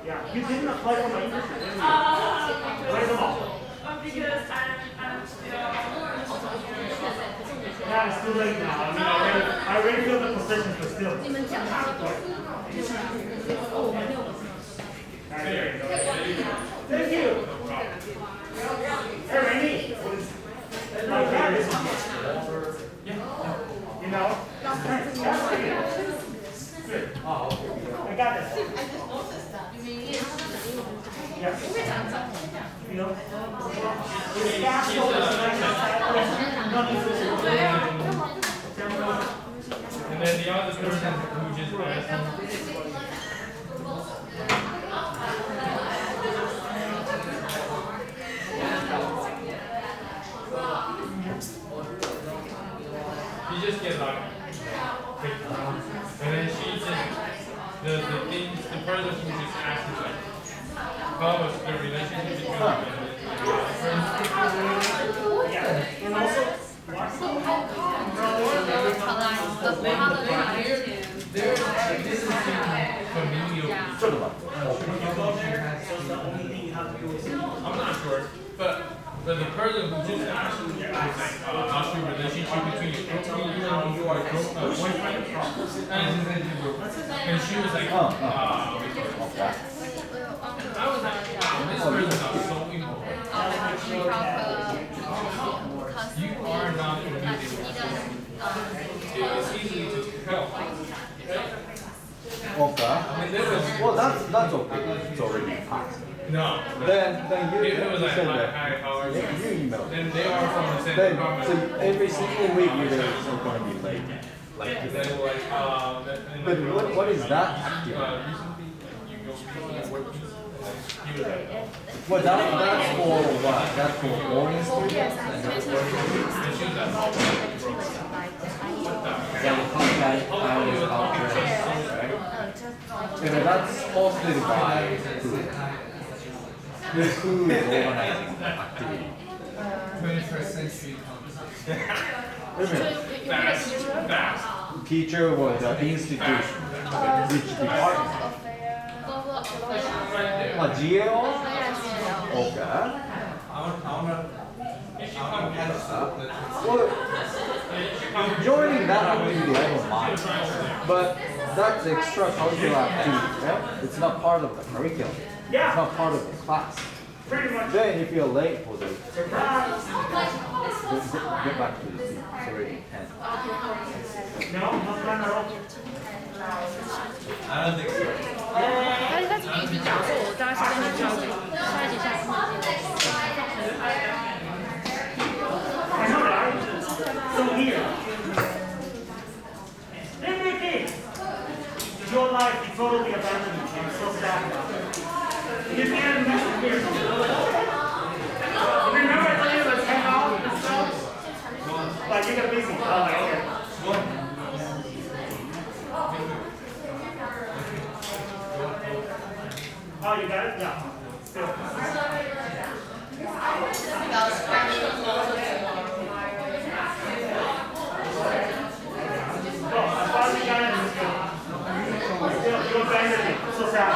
Yeah, you didn't apply for my internship, didn't you? Where's the mom? Because I'm still. Yeah, it's too late now. I mean, I already filled the position, but still. Thank you. Hey, Randy. My dad is you know? Good. Oh, okay. I got this. I just noticed that. Yeah. You know? The scaffold is and then the other person who just asked he just get like and then she just the things the person who just asked is like how was the relationship between them yeah. And also, familial. I'm not sure, but the person who just asked was like how's the relationship between you and your boyfriend, and she was like, I was like, wow, this person is so important. You are not communicating. It's easy to tell. Okay. I mean, there was Well, that's okay. It's already passed. no. Then you It was like, send hi, that. how are you? You email. And they are from the same Then department. so every single week you're going to be late. Like They today. were like, But what is that active? recently you go to work piece. He was like, Well, that's for what? That's for foreign students? and she was like, oh, broke. Yeah, that's hosted by who? Who is organizing the activity? 21st century Wait a minute. Fast. Teacher was the institution. Which department? GAO? Okay. Well, joining that activity, I don't mind. But that's extracurricular activity, right? It's not part of the curriculum. Yeah. It's not part of the class. Pretty much. Then if you're late for the Surprise! get back to the seat. It's already 10. No, no plan at all. I don't think so. 但是他自己已经讲说，我大概是跟你交给下一节下课。 I know, right? So weird. Hey, Vicky! Your life is totally abandoned me. I'm so sad about it. You can't miss it here. Remember I told you let's hang out and stuff? Like, you got busy. Oh, okay. Oh, you got it? Yeah. Still. You're abandoned me. I'm so sad.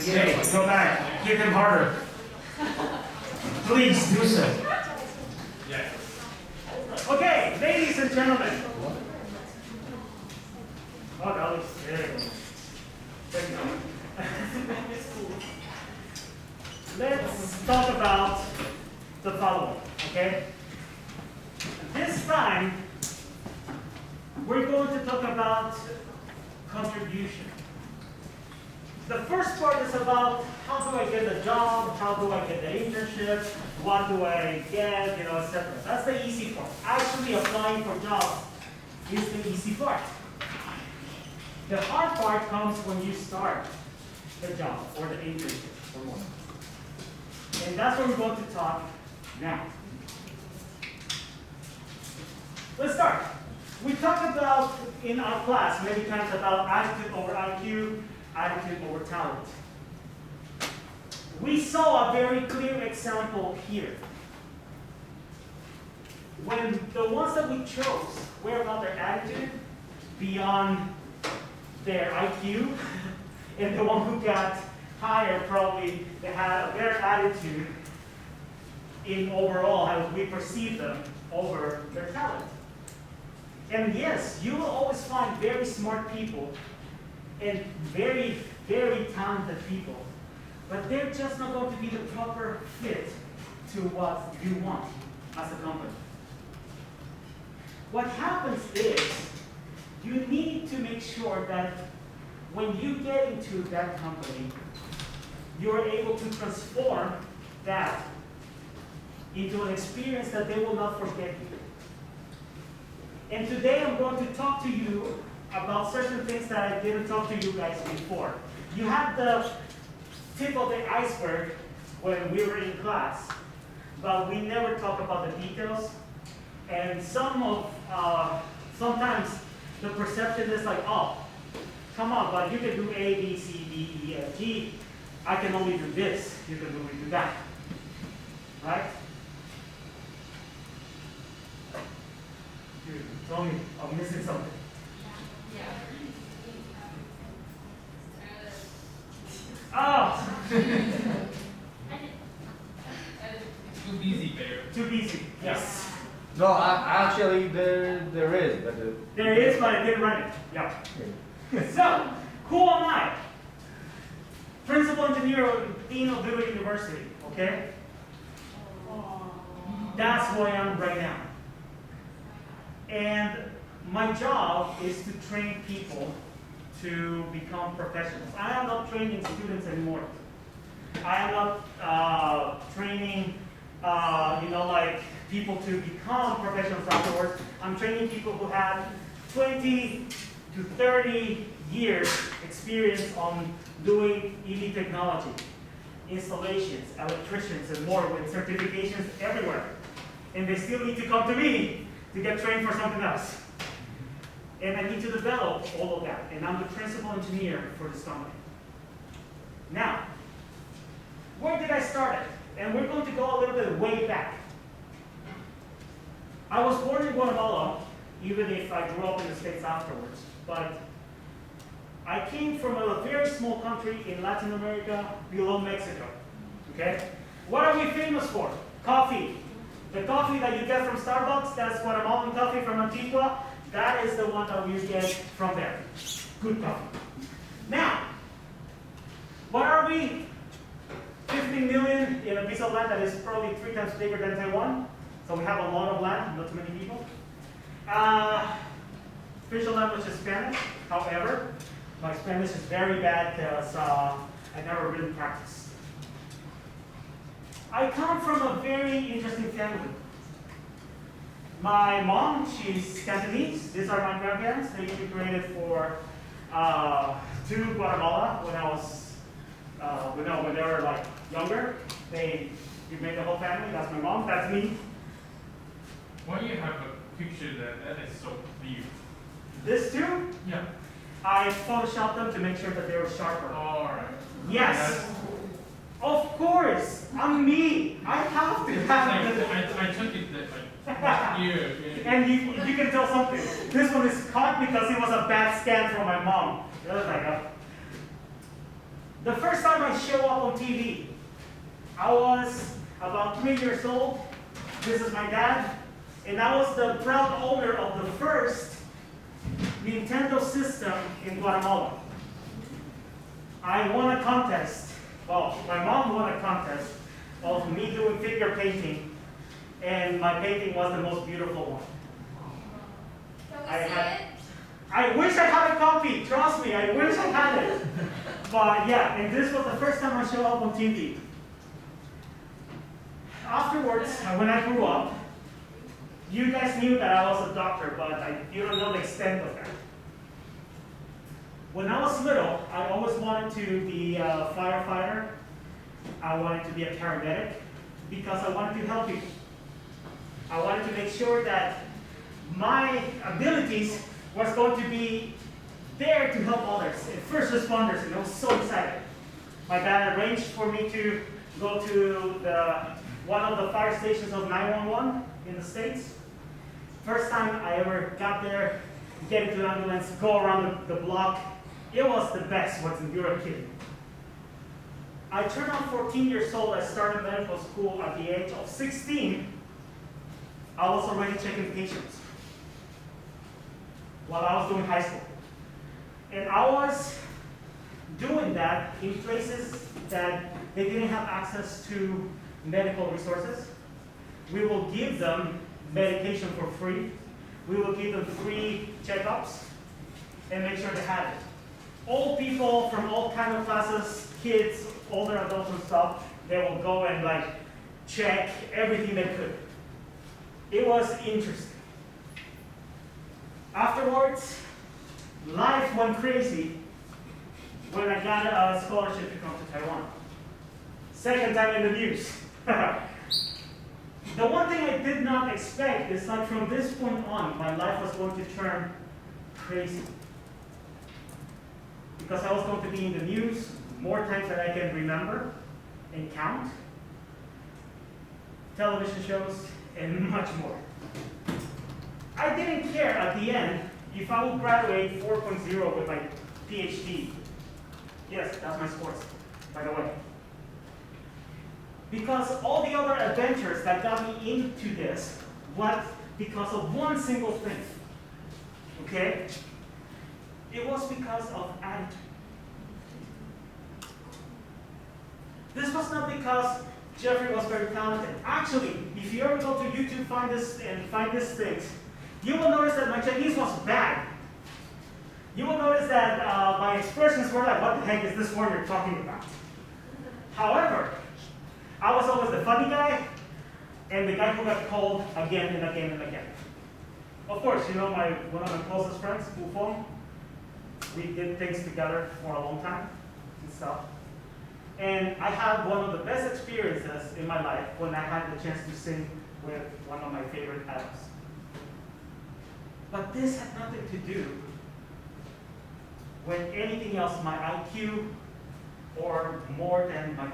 Okay, go back. Hit him harder. Please do so. Yeah. Okay, ladies and gentlemen. Oh, that looks terrible. Let's talk about the following, okay? This time, we're going to talk about contribution. The first part is about how do I get a job, how do I get the internship, what do I get, etc. That's the easy part. Actually applying for jobs is the easy part. The hard part comes when you start the job or the internship or more. And that's what we're going to talk now. Let's start. We talked about in our class many times about attitude over IQ, attitude over talent. We saw a very clear example here. When the ones that we chose were about their attitude beyond their IQ, and the one who got higher probably they had a better attitude in overall how we perceive them over their talent. And yes, you will always find very smart people and very, very talented people, but they're just not going to be the proper fit to what you want as a company. What happens is you need to make sure that when you get into that company, you're able to transform that into an experience that they will not forget you. And today I'm going to talk to you about certain things that I didn't talk to you guys before. You had the tip of the iceberg when we were in class, but we never talk about the details. And sometimes the perception is like, oh, come on, but you can do A, B, C, D, E, F, G. I can only do this. You can only do that. Right? Dude, tell me, I'm missing something. Oh! Too busy, Bear. Too busy. Yes. No, actually there is, but There is, but I didn't write it. Yeah. So, who am I? Principal engineer of Dean of Dewey University, okay? That's who I am right now. And my job is to train people to become professionals. I am not training students anymore. I am not training, like people to become professionals afterwards. I'm training people who have 20 to 30 years experience on doing EV technology, installations, electricians, and more with certifications everywhere. And they still need to come to me to get trained for something else. And I need to develop all of that. And I'm the principal engineer for this company. Now, where did I start it? And we're going to go a little bit way back. I was born in Guatemala, even if I grew up in the States afterwards. But I came from a very small country in Latin America below Mexico. Okay? What are we famous for? Coffee. The coffee that you get from Starbucks, that's Guatemalan coffee from Antigua. That is the one that we get from there. Good coffee. Now, what are we? 15 million in a piece of land that is probably 3 times bigger than Taiwan. So we have a lot of land, not too many people. Official language is Spanish. However, my Spanish is very bad because I never really practiced. I come from a very interesting family. My mom, she's Cantonese. These are my grandparents. They immigrated to Guatemala when I was, when they were like younger. They made the whole family. That's my mom. That's me. Why do you have a picture that is so clear? This too? Yeah. I photoshopped them to make sure that they were sharper. All right. Yes. Of course. I'm me. I have to have it. I took it that here. And you can tell something. This one is caught because it was a bad scan from my mom. The other like, The first time I show up on TV, I was about 3 years old. This is my dad, and I was the proud owner of the first Nintendo system in Guatemala. I won a contest. Well, my mom won a contest of me doing figure painting, and my painting was the most beautiful one. I wish I had a copy. Trust me, I wish I had it. But yeah, and this was the first time I showed up on TV. Afterwards, when I grew up, you guys knew that I was a doctor, but you don't know the extent of that. When I was little, I always wanted to be a firefighter. I wanted to be a paramedic because I wanted to help people. I wanted to make sure that my abilities was going to be there to help others, and first responders, and I was so excited. My dad arranged for me to go to one of the fire stations of 911 in the States. First time I ever got there, get into an ambulance, go around the block. It was the best, wasn't you're a kid. I turned out 14 years old. I started medical school at the age of 16. I was already checking patients while I was doing high school. And I was doing that in places that they didn't have access to medical resources. We will give them medication for free. We will give them free checkups and make sure they have it. Old people from all kinds of classes, kids, older adults and stuff, they will go and check everything they could. It was interesting. Afterwards, life went crazy when I got a scholarship to come to Taiwan. Second time in the news. The one thing I did not expect is that from this point on, my life was going to turn crazy. Because I was going to be in the news more times than I can remember and count, television shows, and much more. I didn't care at the end if I would graduate 4.0 with my PhD. Yes, that's my scores, by the way. Because all the other adventures that got me into this was because of one single thing. Okay? It was because of attitude. This was not because Jeffrey was very talented. Actually, if you ever go to YouTube, find these things, you will notice that my Chinese was bad. You will notice that my expressions were like, what the heck is this word you're talking about? However, I was always the funny guy and the guy who got called again and again and again. Of course, you know one of my closest friends, Wu Feng. We did things together for a long time and stuff. And I had one of the best experiences in my life when I had the chance to sing with one of my favorite idols. But this had nothing to do with anything else, my IQ, or more than my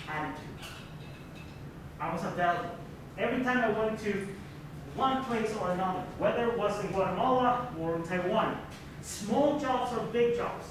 attitude. I was a value. Every time I went to one place or another, whether it was in Guatemala or in Taiwan, small jobs or big jobs,